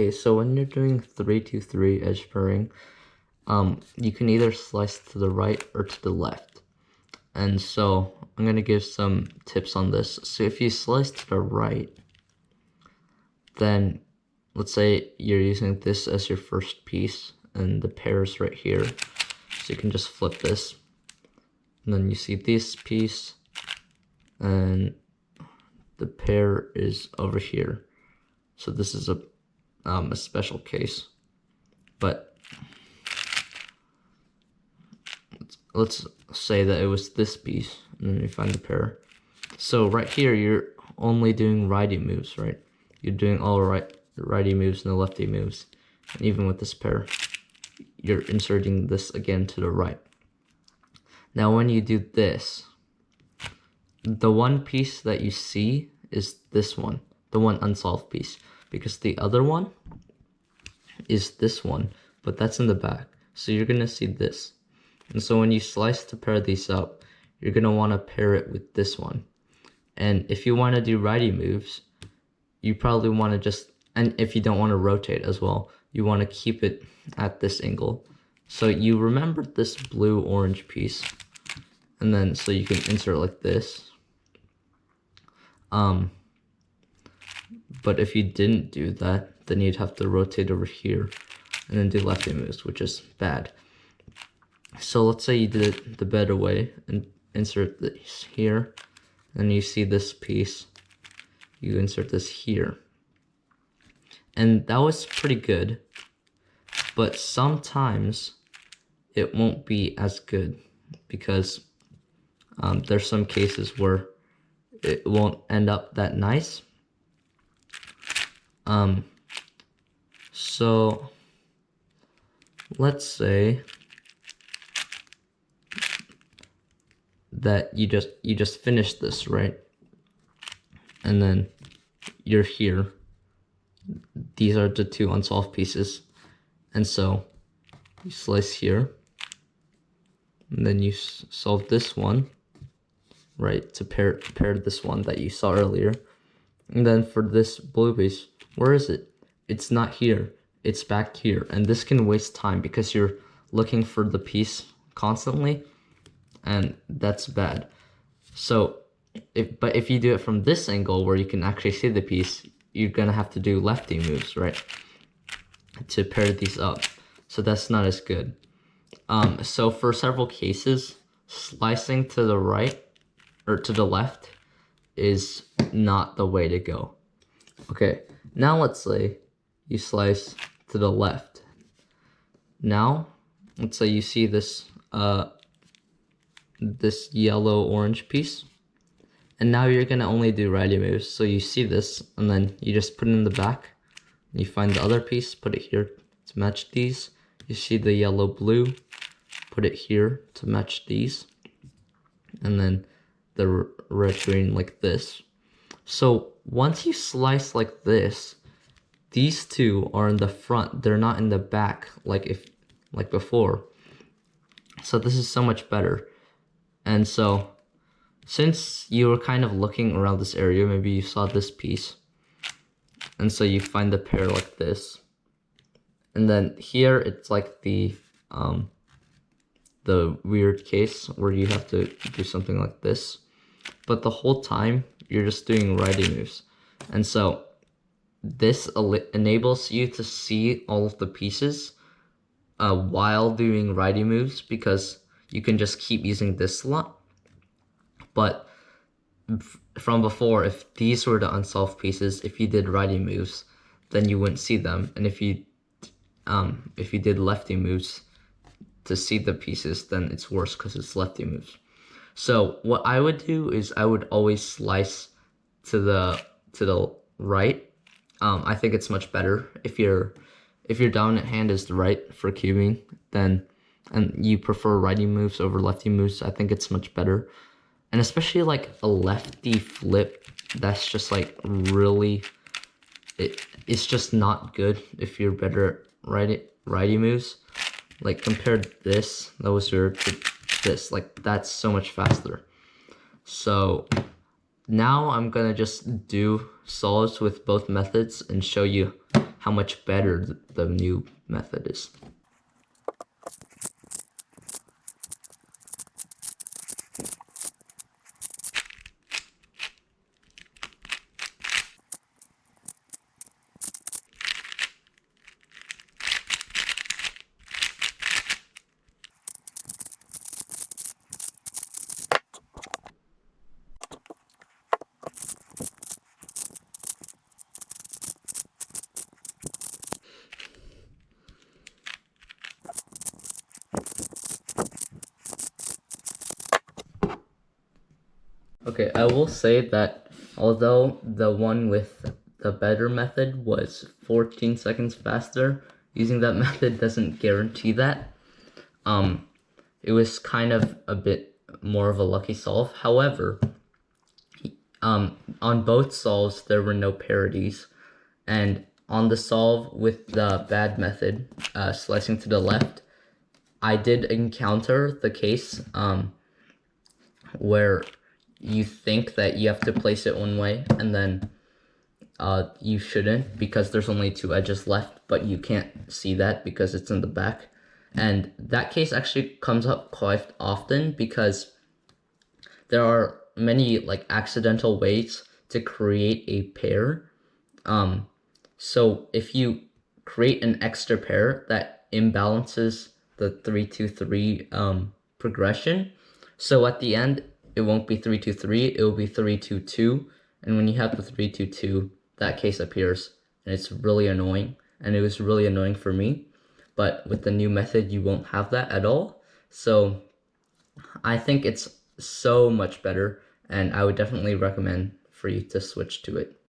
Okay, so when you're doing 3-2-3 edge pairing, you can either slice to the right or to the left. And so I'm gonna give some tips on this. So if you slice to the right, then let's say you're using this as your first piece and the pair is right here. So you can just flip this. And then you see this piece and the pair is over here. So this is a special case, but let's say that it was this piece, and then you find the pair. So right here, you're only doing righty moves, right? You're doing all righty moves and the lefty moves. And even with this pair, you're inserting this again to the right. Now when you do this, the one piece that you see is this one, the one unsolved piece, because the other one is this one, but that's in the back. So you're gonna see this. And so when you slice to pair these up, you're gonna wanna pair it with this one. And if you wanna do righty moves, you probably wanna just, and if you don't wanna rotate as well, you wanna keep it at this angle. So you remember this blue-orange piece, and then so you can insert like this. But if you didn't do that, then you'd have to rotate over here and then do lefty moves, which is bad. So let's say you did it the better way and insert this here, and you see this piece, you insert this here. And that was pretty good, but sometimes it won't be as good because there's some cases where it won't end up that nice. So let's say that you just finished this, right? And then you're here. These are the two unsolved pieces. And so you slice here, and then you solve this one, right, to pair this one that you saw earlier. And then for this blue piece, where is it? It's not here, it's back here. And this can waste time because you're looking for the piece constantly, and that's bad. So if you do it from this angle where you can actually see the piece, you're gonna have to do lefty moves, right, to pair these up. So that's not as good. So for several cases, slicing to the right or to the left is not the way to go. Okay, now let's say you slice to the left. Now, let's say you see this this yellow-orange piece, and now you're gonna only do righty moves. So you see this, and then you just put it in the back. You find the other piece, put it here to match these. You see the yellow-blue, put it here to match these, and then the red-green like this. So once you slice like this, these two are in the front, they're not in the back like before. So this is so much better. And so since you were kind of looking around this area, maybe you saw this piece, and so you find the pair like this. And then here it's like the weird case where you have to do something like this, but the whole time you're just doing righty moves. And so this enables you to see all of the pieces while doing righty moves, because you can just keep using this slot. But from before, if these were the unsolved pieces, if you did righty moves, then you wouldn't see them. And if you did lefty moves to see the pieces, then it's worse because it's lefty moves. So what I would do is I would always slice to the right. I think it's much better if your dominant hand is the right for cubing, then and you prefer righty moves over lefty moves. I think it's much better. And especially like a lefty flip, that's just like really, it's just not good if you're better at righty moves. Like compared to this, that was to this, like that's so much faster. So now I'm gonna just do solves with both methods and show you how much better the new method is. Okay, I will say that although the one with the better method was 14 seconds faster, using that method doesn't guarantee that. It was kind of a bit more of a lucky solve. However, on both solves there were no parodies, and on the solve with the bad method, slicing to the left, I did encounter the case where you think that you have to place it one way and then you shouldn't, because there's only 2 edges left, but you can't see that because it's in the back. And that case actually comes up quite often because there are many like accidental ways to create a pair. So if you create an extra pair that imbalances the 3-2-3 progression, so at the end it won't be 3-2-3, it will be 3-2-2, and when you have the 3-2-2, that case appears, and it's really annoying, and it was really annoying for me. But with the new method, you won't have that at all. So I think it's so much better, and I would definitely recommend for you to switch to it.